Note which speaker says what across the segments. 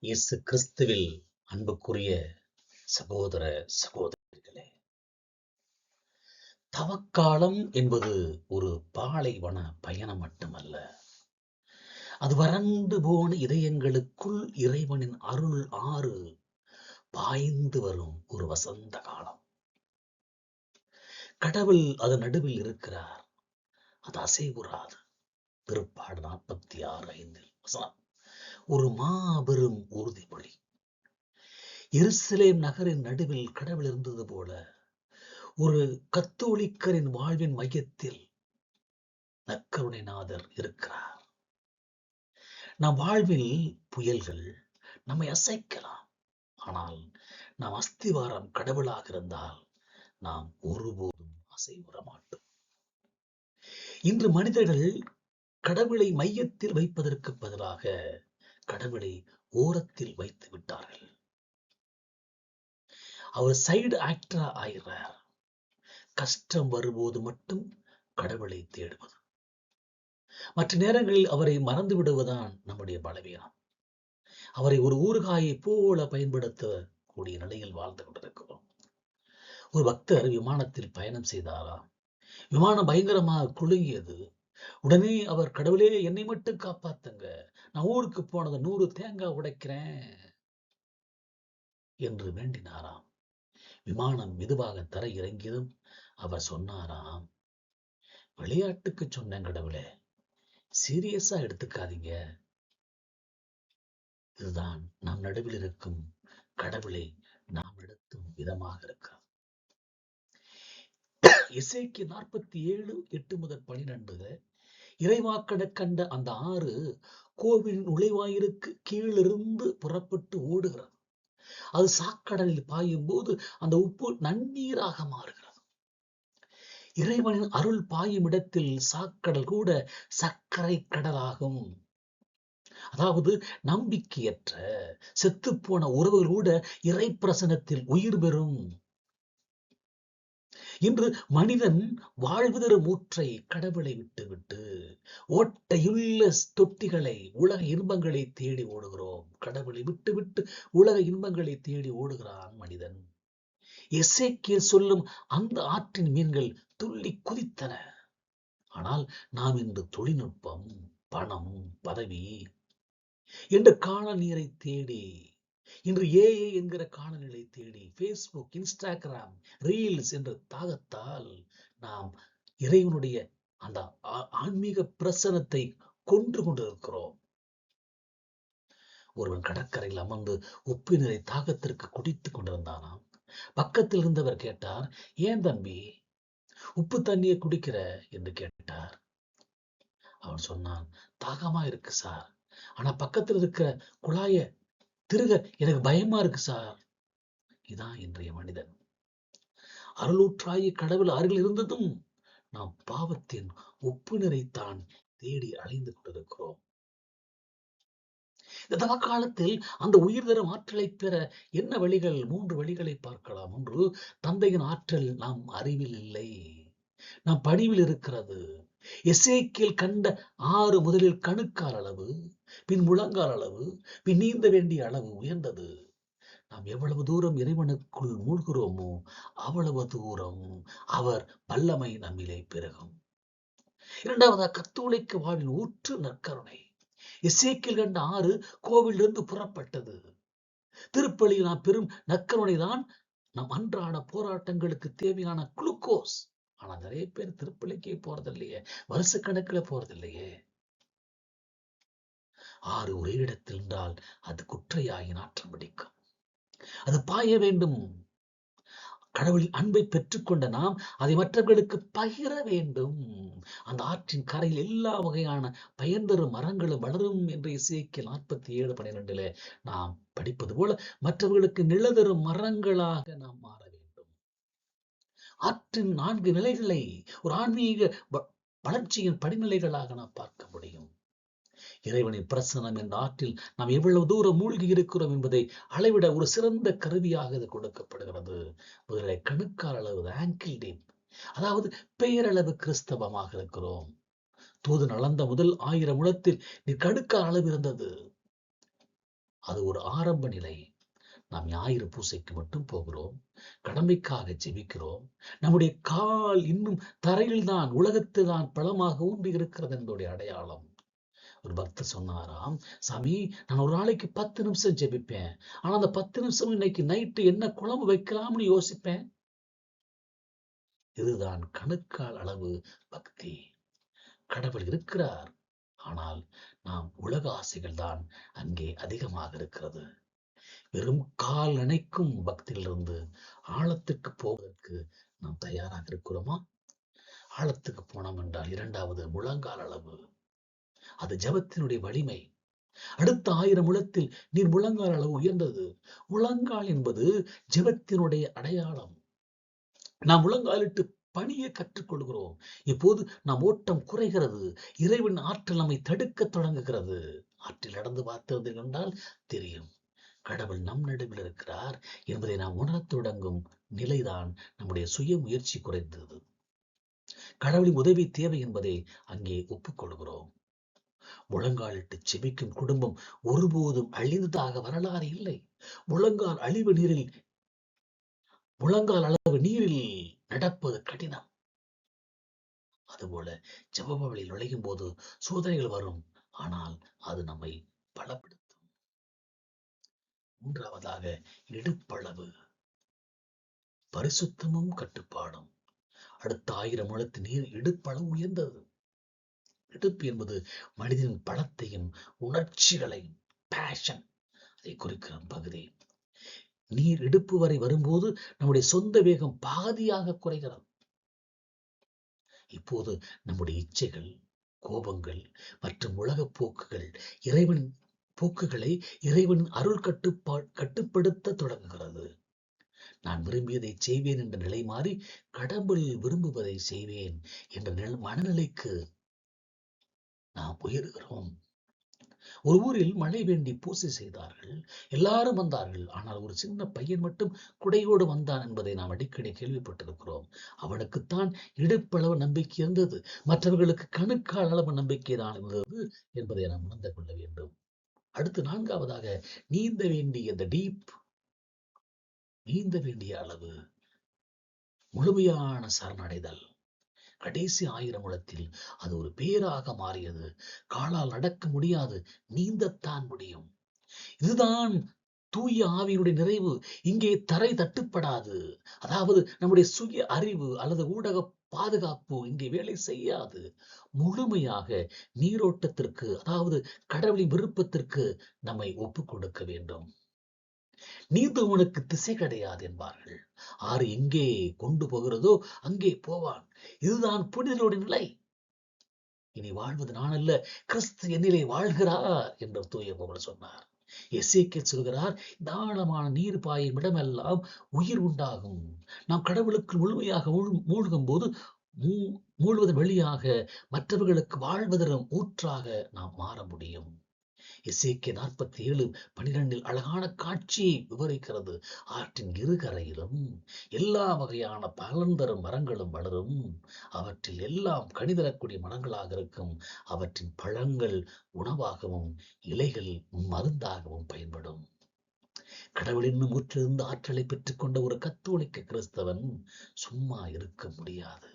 Speaker 1: இயேசு கிறிஸ்துவில் அன்புக்குரிய சகோதர சகோதரிகளே, தவக்காலம் என்பது ஒரு பாலைவன பயணம் மட்டுமல்ல. அது வறண்டு போன இதயங்களுக்குள் இறைவனின் அருள் ஆறு பாய்ந்து வரும் ஒரு வசந்த காலம். கடவுள் அதன் நடுவில் இருக்கிறார். அது அசைவுறாது. திருப்பாடு 46:5 ஒரு மாபெரும் உறுதிமொழி. எருசலேம் நகரின் நடுவில் கடவுள் இருந்தது போல ஒரு கத்தோலிக்கரின் வாழ்வின் மையத்தில் நற்கருணைநாதர் இருக்கிறார். நம் வாழ்வில் புயல்கள் நம்மை அசைக்கலாம். ஆனால் நாம் அஸ்திவாரம் கடவுளாக இருந்தால் நாம் ஒருபோதும் அசைவுற மாட்டோம். இன்று மனிதர்கள் கடவுளை மையத்தில் வைப்பதற்கு பதிலாக கடவுளை ஓரத்தில் வைத்து விட்டார்கள். அவர் சைடு ஆக்டரா ஆகிறார். கஷ்டம் வரும்போது மட்டும் கடவுளை தேடுவது, மற்ற நேரங்களில் அவரை மறந்து விடுவதுதான் நம்முடைய பலவீனம். அவரை ஒரு ஊறுகாயை போல பயன்படுத்தக்கூடிய நிலையில் வாழ்ந்து கொண்டிருக்கிறோம். ஒரு பக்தர் விமானத்தில் பயணம் செய்தாராம். விமானம் பயங்கரமாக குலுங்கியது. உடனே அவர், கடவுளே என்னை மட்டும் காப்பாத்துங்க, நான் ஊருக்கு போனது 100 தேங்காய் உடைக்கிறேன் என்று வேண்டினாராம். விமானம் மெதுவாக தரை இறங்கியதும் அவர் சொன்னாராம், விளையாட்டுக்கு சொன்னேன் கடவுளே, சீரியஸா எடுத்துக்காதீங்க. இதுதான் நம் நடுவில் இருக்கும் கடவுளை நாம் நடத்தும் விதமாக இருக்கிறது. எசேக்கியேல் 47:8-12 இறைவாக்கட கண்ட அந்த ஆறு கோவிலின் நுழைவாயிலுக்கு கீழிருந்து புறப்பட்டு ஓடுகிறது. அது சாக்கடலில் பாயும் போது அந்த உப்பு நன்னீராக மாறுகிறது. இறைவனின் அருள் பாயும் இடத்தில் சாக்கடல் கூட சர்க்கரை கடலாகும். அதாவது நம்பிக்கையற்ற செத்துப்போன உறவுகள் கூட இறை பிரசனத்தில் உயிர் பெறும். இன்று மனிதன் வாழ்வு தரும் ஊற்றை கடவுளை விட்டுவிட்டு ஓட்டையுள்ள தொட்டிகளை, உலக இன்பங்களை தேடி ஓடுகிறோம். கடவுளை விட்டுவிட்டு உலக இன்பங்களை தேடி ஓடுகிறான் மனிதன். எசேக்கியேல் சொல்லும் அந்த ஆற்றின் மீன்கள் துள்ளி குதித்தன. ஆனால் நாம் இன்று தொழில்நுட்பம், பணம், பதவி என்ற காணல் நீரை தேடி, இன்று ஏஐ என்கிற காணொளிகளை தேடி, பேஸ்புக், இன்ஸ்டாகிராம், ரீல்ஸ் என்ற தாகத்தால் நாம் இறைவனுடைய அந்த ஆன்மீக பிரசனத்தை கொன்று கொண்டிருக்கிறோம். ஒருவன் கடற்கரையில் அமர்ந்து உப்பு நீரை தாகத்திற்கு குடித்துக் கொண்டிருந்தானாம். பக்கத்தில் இருந்தவர் கேட்டார், ஏன் தம்பி உப்பு தண்ணியை குடிக்கிற என்று கேட்டார். அவன் சொன்னான், தாகமா இருக்கு சார், ஆனா பக்கத்தில் இருக்கிற குழாய திருக எனக்கு பயமா இருக்கு சார். இதான் இன்றைய மனிதன். அருளூற்றாய கடவுள் அருகில் இருந்ததும் நாம் பாவத்தின் உப்பு நிறைத்தான் தேடி அலைந்து கொண்டிருக்கிறோம். இந்த தவ காலத்தில் அந்த உயிர் தரும் ஆற்றலை பெற என்ன வழிகள்? 3 வழிகளை பார்க்கலாம். ஒன்று, தந்தையின் ஆற்றல் நாம் அறிவில் இல்லை, நாம் பணிவில் இருக்கிறது. எசேக்கியேல் கண்ட ஆறு முதலில் கணுக்கால் அளவு, பின் முழங்கால் அளவு, பின் நீந்த வேண்டிய அளவு உயர்ந்தது. நாம் எவ்வளவு தூரம் இறைவனுக்குள் மூழ்கிறோமோ அவ்வளவு தூரம் அவர் வல்லமை நம்மிலே பெருகும். இரண்டாவதாக, கத்தோலிக்க வாழ்வின் ஊற்று நற்கருணை. எசேக்கியேல் கண்ட ஆறு கோவிலிருந்து புறப்பட்டது. திருப்பலியில் நாம் பெரும் நற்கருணை தான் நம் அன்றாட போராட்டங்களுக்கு தேவையான குளுக்கோஸ். ஆனா நிறைய பேர் திருப்பலிக்கே போறதில்லையே, வருஷக்கணக்கில் போறதில்லையே. ஆறு ஒரே இடத்தில் இருந்தால் அது குற்றையாகி நாற்றம் பிடிக்கும். அது பாய வேண்டும். கடவுளின் அன்பை பெற்றுக்கொண்ட நாம் அதை மற்றவர்களுக்கு பகிர வேண்டும். அந்த ஆற்றின் கரையில் எல்லா வகையான பயன் தரும் மரங்களும் வளரும் என்று எசேக்கியேல் 47:12 நாம் படிப்பது போல மற்றவர்களுக்கு நிழல் மரங்களாக நாம் மாற வேண்டும். ஆற்றின் 4 நிலைகளை ஒரு ஆன்மீக வளர்ச்சியின் படிநிலைகளாக நாம் பார்க்க முடியும். இறைவனின் பிரசனம் என்ற ஆற்றில் நாம் எவ்வளவு தூரம் மூழ்கி இருக்கிறோம் என்பதை அளவிட ஒரு சிறந்த கருவியாக இது கொடுக்கப்படுகிறது. முதலிலே கணுக்கால் அளவு, ஆங்கிள் டீப், அதாவது பெயரளவு கிறிஸ்தவமாக இருக்கிறோம். தூதன் அளந்த முதல் 1000 முழத்தில் நீ கணுக்கால் அளவு இருந்தது. அது ஒரு ஆரம்ப நிலை. நாம் ஞாயிறு பூசைக்கு மட்டும் போகிறோம், கடமைக்காக ஜெபிக்கிறோம். நம்முடைய கால் இன்னும் தரையில் தான், உலகத்தில் தான் பலமாக ஊன்றி இருக்கிறது என்பதுடைய அடையாளம். ஒரு பக்தர் சொன்னாராம், சாமி, நான் ஒரு நாளைக்கு 10 நிமிஷம் ஜெபிப்பேன். ஆனா அந்த 10 நிமிஷம் இன்னைக்கு நைட்டு என்ன குழம்பு வைக்கலாம்னு யோசிப்பேன். இதுதான் கணுக்கால் அளவு பக்தி. கடவுள் இருக்கிறார், ஆனால் நாம் உலக ஆசைகள் தான் அங்கே அதிகமாக இருக்கிறது. வெறும் கால் நினைக்கும் பக்தியிலிருந்து ஆழத்துக்கு போவதற்கு நாம் தயாராக இருக்கிறோமா? ஆழத்துக்கு போனோம் என்றால் இரண்டாவது முழங்கால் அளவு. அது ஜபத்தினுடைய வலிமை. அடுத்த 1000 முழத்தில் நீர் முழங்கால் அளவு உயர்ந்தது. முழங்கால் என்பது ஜபத்தினுடைய அடையாளம். நாம் முழங்காலிட்டு பணியை கற்றுக்கொள்கிறோம். இப்போது நாம் ஓட்டம் குறைகிறது. இறைவன் ஆற்றல் நம்மை தடுக்க தொடங்குகிறது. ஆற்றில் நடந்து பார்த்தது என்றால் தெரியும், கடவுள் நம் நடுவில் இருக்கிறார் என்பதை நாம் உணரத் தொடங்கும் நிலைதான் நம்முடைய சுய முயற்சி குறைந்தது. கடவுளின் உதவி தேவை என்பதை அங்கே ஒப்புக்கொள்கிறோம். முழங்காலிட்டு செபிக்கும் குடும்பம் ஒருபோதும் அழிந்ததாக வரலாறு இல்லை. முழங்கால் அழிவு நீரில் முழங்கால் அளவு நீரில் நடப்பது கடினம். அதுபோல ஜெபவழியில் நுழையும் போது சோதனைகள் வரும், ஆனால் அது நம்மை பலப்படுத்தும். மூன்றாவதாக இடுப்பளவு, பரிசுத்தமும் கட்டுப்பாடும். அடுத்த 1000 முழத்து நீர் இடுப்பளவு உயர்ந்தது. இடுப்பு என்பது மனிதனின் பலத்தையும் உணர்ச்சிகளையும் பேஷன் அதை குறிக்கிற பகுதி. நீர் இடுப்பு வரை வரும்போது நம்முடைய சொந்த வேகம் பாதியாக குறைகிறது. இப்போது நம்முடைய இச்சைகள், கோபங்கள் மற்றும் உலக போக்குகள் போக்குகளை இறைவனின் அருள் கட்டுப்படுத்த தொடங்குகிறது. நான் விரும்பியதை செய்வேன் என்ற நிலை மாறி கடவுள் விரும்புவதை செய்வேன் என்ற மனநிலைக்கு நாம் உயர்கிறோம். ஒரு ஊரில் மழை வேண்டி பூசை செய்தார்கள். எல்லாரும் வந்தார்கள். ஆனால் ஒரு சின்ன பையன் மட்டும் குடையோடு வந்தான் என்பதை நாம் அடிக்கடி கேள்விப்பட்டிருக்கிறோம். அவனுக்குத்தான் இடுப்பளவு நம்பிக்கை இருந்தது, மற்றவர்களுக்கு கணுக்கால் அளவு நம்பிக்கை தான் இருந்தது என்பதை நாம் உணர்ந்து கொள்ள வேண்டும். அடுத்து நான்காவதாக நீந்த வேண்டிய நீந்த வேண்டிய அளவு, முழுமையான சரணடைதல். கடைசி 1000 முழத்தில் அது ஒரு பேராக மாறியது. காலால் நடக்க முடியாது, நீந்தத்தான் முடியும். இதுதான் தூய ஆவியினுடைய நிறைவு. இங்கே தரை தட்டுப்படாது. அதாவது நம்முடைய சுய அறிவு அல்லது ஊடக பாதுகாப்பு இங்கே வேலை செய்யாது. முழுமையாக நீரோட்டத்திற்கு, அதாவது கடவுளின் விருப்பத்திற்கு நம்மை ஒப்புக் கொடுக்க வேண்டும். நீந்துவனுக்கு திசை கிடையாது என்பார்கள். ஆறு எங்கே கொண்டு போகிறதோ அங்கே போவான். இதுதான் புனிதனுடைய நிலை. இனி வாழ்வது நான் அல்ல, கிறிஸ்து என்னிலே வாழ்கிறார் என்று தூய பவுல் சொன்னார். எசேக்கியேல் சொல்கிறார், தாராளமான நீர் பாயும் இடமெல்லாம் உயிர் உண்டாகும். நாம் கடவுளுக்கு முழுமையாக மூழ்கும் போது மூழ்வதன் வழியாக மற்றவர்களுக்கு வாழ்வதற்கு ஊற்றாக நாம் மாற முடியும். எசேக்கியேல் 47:12 அழகான காட்சியை விவரிக்கிறது. ஆற்றின் இருகரையிலும் எல்லா வகையான பலன் தரும் மரங்களும் வளரும். அவற்றில் எல்லாம் கனி தரக்கூடிய மரங்களாக இருக்கும். அவற்றின் பழங்கள் உணவாகவும் இலைகள் மருந்தாகவும் பயன்படும். கடவுளின் ஊற்றிலிருந்து ஆற்றலை பெற்றுக் கொண்ட ஒரு கத்தோலிக்க கிறிஸ்தவன் சும்மா இருக்க முடியாது,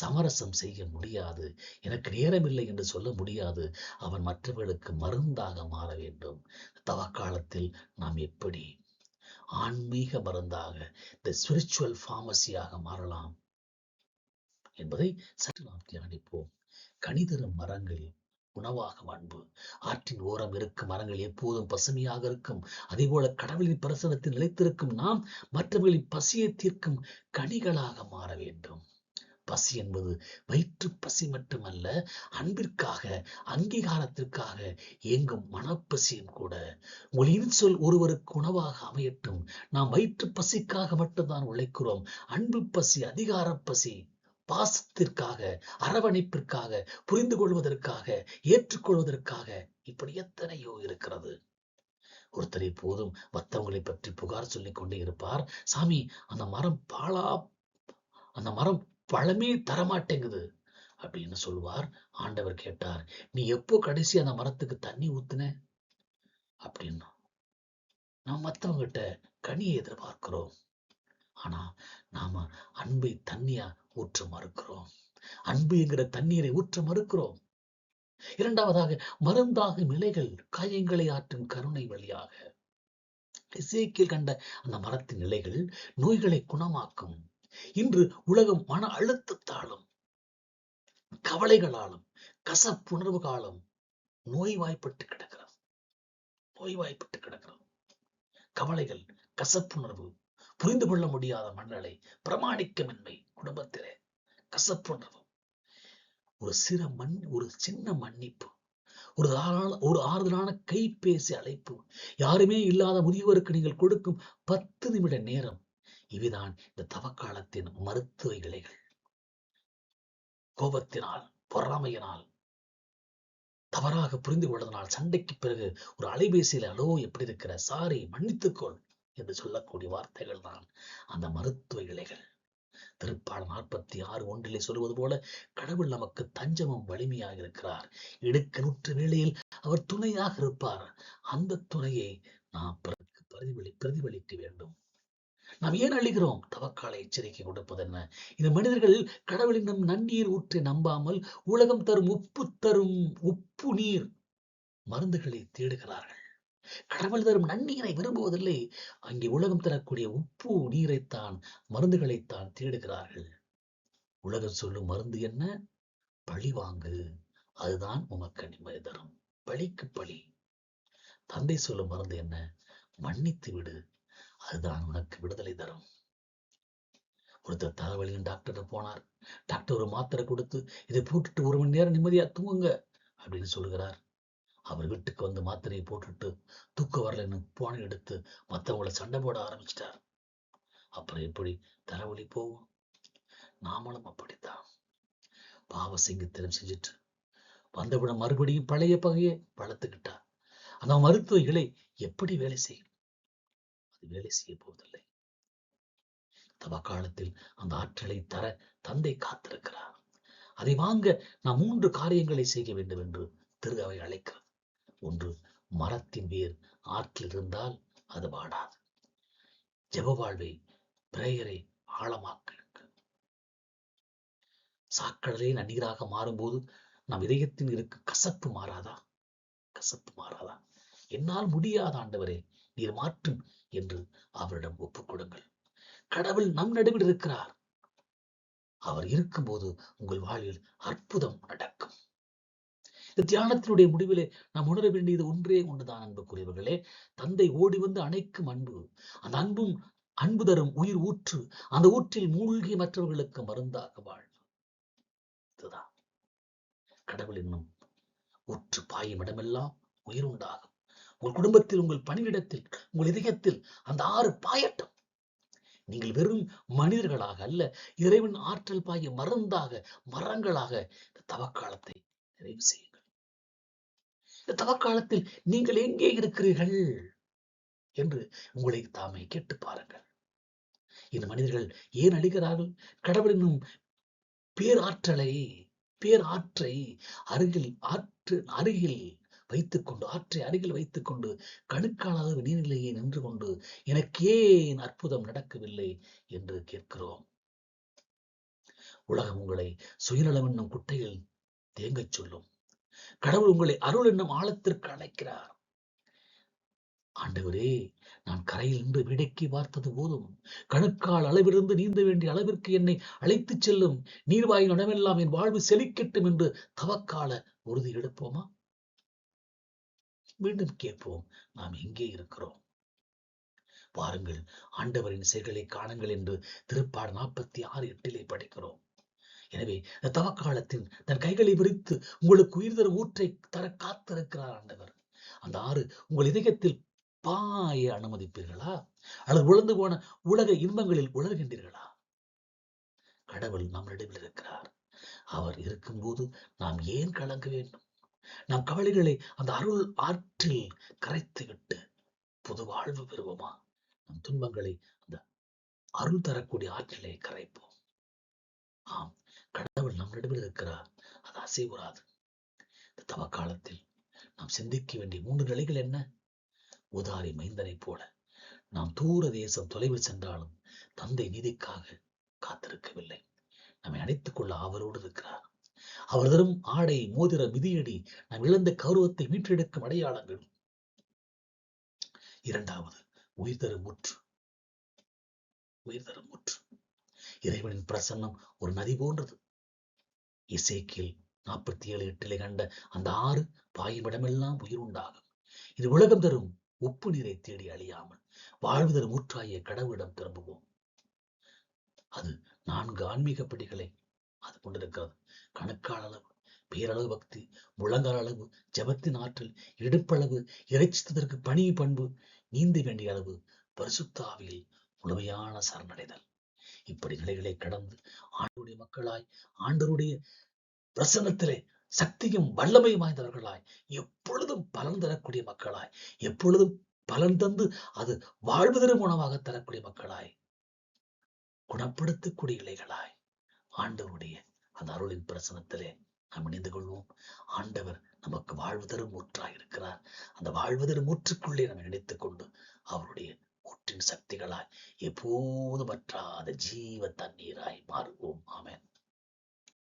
Speaker 1: சமரசம் செய்ய முடியாது, எனக்கு நேரமில்லை என்று சொல்ல முடியாது. அவன் மற்றவர்களுக்கு மருந்தாக மாற வேண்டும். தவக்காலத்தில் நாம் எப்படி ஆன்மீக மருந்தாக, தி ஸ்பிரிச்சுவல் பார்மசியாக மாறலாம் என்பதை சற்று நாம் தியானிப்போம். கனிதரும் மரங்கள் உணவாகும் அன்பு. ஆற்றின் ஓரம் இருக்கும் மரங்கள் எப்போதும் பசுமையாக இருக்கும். அதே போல கடவுளின் பிரசனத்தில் நிலைத்திருக்கும் நாம் மற்றவர்களின் பசியை தீர்க்கும் கனிகளாக மாற வேண்டும். பசி என்பது வயிற்று பசி மட்டுமல்ல, அன்பிற்காக, அங்கீகாரத்திற்காக இயங்கும் மனப்பசியும் கூட. உங்கள் இன்சொல் ஒருவருக்கு உணவாக அமையட்டும். நாம் வயிற்று பசிக்காக மட்டும்தான் உழைக்கிறோம். அன்பு பசி, அதிகார பசி, பாசத்திற்காக, அரவணைப்பிற்காக, புரிந்து கொள்வதற்காக, ஏற்றுக்கொள்வதற்காக, இப்படி எத்தனையோ இருக்கிறது. ஒருத்தர் எப்போதும் மற்றவங்களை பற்றி புகார் சொல்லிக் கொண்டே இருப்பார். சாமி, அந்த மரம் பழமே தரமாட்டேங்குது அப்படின்னு சொல்லுவார். ஆண்டவர் கேட்டார், நீ எப்போ கடைசி அந்த மரத்துக்கு தண்ணி ஊத்துன அப்படின்னு. நாம் மற்றவங்கிட்ட கனியை எதிர்பார்க்கிறோம். ஆனா நாம அன்பை தண்ணியா ஊற்ற மறுக்கிறோம். அன்பு என்கிற தண்ணீரை ஊற்ற மறுக்கிறோம். இரண்டாவதாக, மருந்தாக இலைகள் காயங்களை ஆற்றும் கருணை வழியாக. எசேக்கியேல் கண்ட அந்த மரத்தின் இலைகள் நோய்களை குணமாக்கும். இன்று உலகம் மன அழுத்தத்தாலும் கவலைகளாலும் கசப்புணர்வு காலம் நோய்வாய்ப்பட்டு கிடக்கிறது. நோய்வாய்ப்பட்டு கிடக்கிறது. கவலைகள், கசப்புணர்வு, புரிந்து கொள்ள முடியாத மனநிலை, பிரமாணிக்கமின்மை, குடும்பத்திலே கசப்புணர்வு, ஒரு சின்ன மன்னிப்பு, ஒரு ஆறுதலான கைபேசி அழைப்பு, யாருமே இல்லாத முதியவருக்கு நீங்கள் கொடுக்கும் 10 நிமிட நேரம், இவைதான் இந்த தவக்காலத்தின் மருத்துவ இலைகள். கோபத்தினால், பொறாமையினால், தவறாக புரிந்து கொள்வதனால், சண்டைக்கு பிறகு ஒரு அலைபேசியில் அலோ எப்படி இருக்கிற, சாரி, மன்னித்துக்கொள் என்று சொல்லக்கூடிய வார்த்தைகள் தான் அந்த மருத்துவ இலைகள். திருப்பாடல் 46:1 சொல்வது போல, கடவுள் நமக்கு தஞ்சமும் வலிமையாக இருக்கிறார். இடுக்கணுற்ற வேளையில் அவர் துணையாக இருப்பார். அந்த துணையை நாம் பிறருக்கு பிரதிபலிக்க வேண்டும். நாம் ஏன் அழிகிறோம்? தவக்கால எச்சரிக்கை கொடுப்பது என்ன? இந்த மனிதர்கள் கடவுளின் நன்னீர் ஊற்றை நம்பாமல் உலகம் தரும் உப்பு நீர் மருந்துகளை தேடுகிறார்கள். கடவுள் தரும் நன்னீரை விரும்புவதில்லை. அங்கே உலகம் தரக்கூடிய உப்பு நீரைத்தான், மருந்துகளைத்தான் தேடுகிறார்கள். உலகம் சொல்லும் மருந்து என்ன? பழி வாங்கு, அதுதான் உமக்கு நிம்மதி தரும். பழிக்கு பழி. தந்தை சொல்லும் மருந்து என்ன? மன்னித்து விடு, அதுதான் உனக்கு விடுதலை தரும். ஒருத்தர் தலைவலியின் டாக்டர் போனார். டாக்டர் ஒரு மாத்திரை கொடுத்து, இதை போட்டுட்டு 1 மணி நேரம் நிம்மதியா தூங்குங்க அப்படின்னு சொல்லுகிறார். அவர் வீட்டுக்கு வந்து மாத்திரையை போட்டுட்டு தூக்க வரலன்னு போனை எடுத்து மற்றவங்களை சண்டை போட ஆரம்பிச்சிட்டார். அப்புறம் எப்படி தலைவலி போகும்? நாமளும் அப்படித்தான் பாவ சிங்கத்திடம் செஞ்சுட்டு வந்தவிடம் மறுபடியும் பழைய பகையை வளர்த்துக்கிட்டா அந்த மருத்துவ இலை எப்படி வேலை செய்யும்? அது வேலை செய்ய போவதில்லை. தவக்காலத்தில் அந்த ஆற்றலை தர தந்தை காத்திருக்கிறார். அதை வாங்க நாம் 3 காரியங்களை செய்ய வேண்டும் என்று திரு அவை அழைக்கிறது. 1, மரத்தின் வேர் ஆற்றில் இருந்தால் அது வாடாது. ஜெப வாழ்வை, பிரேயரை ஆழமாக்க. சாக்கடலே நன்னீராக மாறும்போது நம் இதயத்தில் இருக்க கசப்பு மாறாதா? கசப்பு மாறாதா? என்னால் முடியாத ஆண்டவரே, நீர் மாற்றும் என்று அவரிடம் ஒப்புக் கொடுங்கள். கடவுள் நம் நடுவில் இருக்கிறார். அவர் இருக்கும்போது உங்கள் வாழ்வில் அற்புதம் நடக்கும். இந்த தியானத்தினுடைய முடிவிலே நாம் உணர வேண்டியது ஒன்றுதான் அன்புக்குரியவர்களே. தந்தை ஓடி வந்து அணைக்கும் அன்பு. அந்த அன்பு தரும் உயிர் ஊற்று. அந்த ஊற்றில் மூழ்கி மற்றவர்களுக்கு மருந்தாக வாழ்வு. இதுதான் கடவுள் என்னும் ஊற்று பாயும் இடமெல்லாம் உயிர் உண்டாகும். உங்கள் குடும்பத்தில், உங்கள் பணியிடத்தில், உங்கள் இதயத்தில் அந்த ஆறு பாயட்டும். நீங்கள் வெறும் மனிதர்களாக அல்ல, இறைவன் ஆற்றல் பாய மருந்தாக, மரங்களாக இந்த தவக்காலத்தை நிறைவு செய்யுங்கள். இந்த தவக்காலத்தில் நீங்கள் எங்கே இருக்கிறீர்கள் என்று உங்களை தாமே கேட்டு பாருங்கள். இந்த மனிதர்கள் ஏன் அழிகிறார்கள்? கடவுள் என்னும் பேராற்றை அருகில் வைத்துக் கொண்டு கணுக்காலாத நீர்நிலையை நின்று கொண்டு எனக்கு ஏன் அற்புதம் நடக்கவில்லை என்று கேட்கிறோம். உலகம் உங்களை சுயநலம் என்னும் குட்டையில் தேங்கச் சொல்லும். கடவுள் உங்களை அருள் என்னும் ஆழத்திற்கு அழைக்கிறார். ஆண்டவரே, நான் கரையில் நின்று வேடிக்கை பார்த்தது போதும். கணுக்கால் அளவிலிருந்து நீந்த வேண்டிய அளவிற்கு என்னை அழைத்துச் செல்லும். நீர்வாயின் இடமெல்லாம் என் வாழ்வு செழிக்கட்டும் என்று தவக்கால உறுதி எடுப்போமா? மீண்டும் கேட்போம், நாம் எங்கே இருக்கிறோம்? வாருங்கள், ஆண்டவரின் செயல்களை காணுங்கள் என்று திருப்பாடல் 46:8 படிக்கிறோம். எனவே இந்த தவக்காலத்தில் தன் கைகளை விரித்து உங்களுக்கு உயிர் தரும் ஊற்றை தர காத்திருக்கிறார் ஆண்டவர். அந்த ஆறு உங்கள் இதயத்தில் பாய அனுமதிப்பீர்களா? அல்லது உழந்து போன உலக இன்பங்களில் உலர்கின்றீர்களா? கடவுள் நம் நடுவில் இருக்கிறார். அவர் இருக்கும்போது நாம் ஏன் கலங்க வேண்டும்? நம் கவலைகளை அந்த அருள் ஆற்றில் கரைத்து விட்டு புது வாழ்வு பெறுவோமா? நம் துன்பங்களை அந்த அருள் தரக்கூடிய ஆற்றிலே கரைப்போம். ஆம், கடவுள் நம் நடுவில் இருக்கிறார். அது அசைவுறாது. இந்த தவக்காலத்தில் நாம் சிந்திக்க வேண்டிய 3 நிலைகள் என்ன? உதாரி மைந்தனை போல நாம் தூர தேசம் தொலைவில் சென்றாலும் தந்தை நீதிக்காக காத்திருக்கவில்லை. நம்மை அணைத்துக் கொள்ள ஆவலோடு இருக்கிறார். அவர் தரும் ஆடை, மோதிர, மிதியடி நாம் இழந்த கௌரவத்தை மீட்டெடுக்கும் அடையாளங்கள். இரண்டாவது, உயிர் தரும் முற்று. உயிர் தரும் முற்று. இறைவனின் பிரசன்னம் ஒரு நதி போன்றது. எசேக்கியேல் 47:8 கண்ட அந்த ஆறு பாயுமிடமெல்லாம் உயிர் உண்டாகும். இது உலகம் தரும் உப்பு நீரை தேடி அழியாமல் வாழ்வு தரும் ஊற்றாகிய கடவுளிடம் திரும்புவோம். அது 4 ஆன்மீக படிகளை அது கொண்டிருக்கிறது. கணக்கால் அளவு, பேரளவு பக்தி, முழங்கால் அளவு ஜபத்தின் ஆற்றல், இடுப்பளவு இறைச்சித்ததற்கு பணி பண்பு, நீந்த வேண்டிய அளவு பரிசுத்த ஆவியில் முழுமையான சரணடைதல். இப்படி நிலைகளை கடந்து ஆண்டவருடைய மக்களாய், ஆண்டவருடைய பிரசன்னத்திலே சக்தியும் வல்லமையும் வாய்ந்தவர்களாய், எப்பொழுதும் பலன் தரக்கூடிய மக்களாய், எப்பொழுதும் பலன் தந்து அது வாழ்வு தரும் உணவாக தரக்கூடிய மக்களாய், குணப்படுத்தக்கூடிய இலைகளாய் ஆண்டவருடைய அந்த அருளின் பிரசனத்திலே நாம் இணைந்து கொள்வோம். ஆண்டவர் நமக்கு வாழ்வு தரும் ஊற்றாய் இருக்கிறார். அந்த வாழ்வு தரும் ஊற்றுக்குள்ளே நாம் இணைத்துக் கொண்டு அவருடைய ஊற்றின் சக்திகளாய் எப்போதும் வற்றாத ஜீவ தண்ணீராய் மாறுவோம். ஆமென்.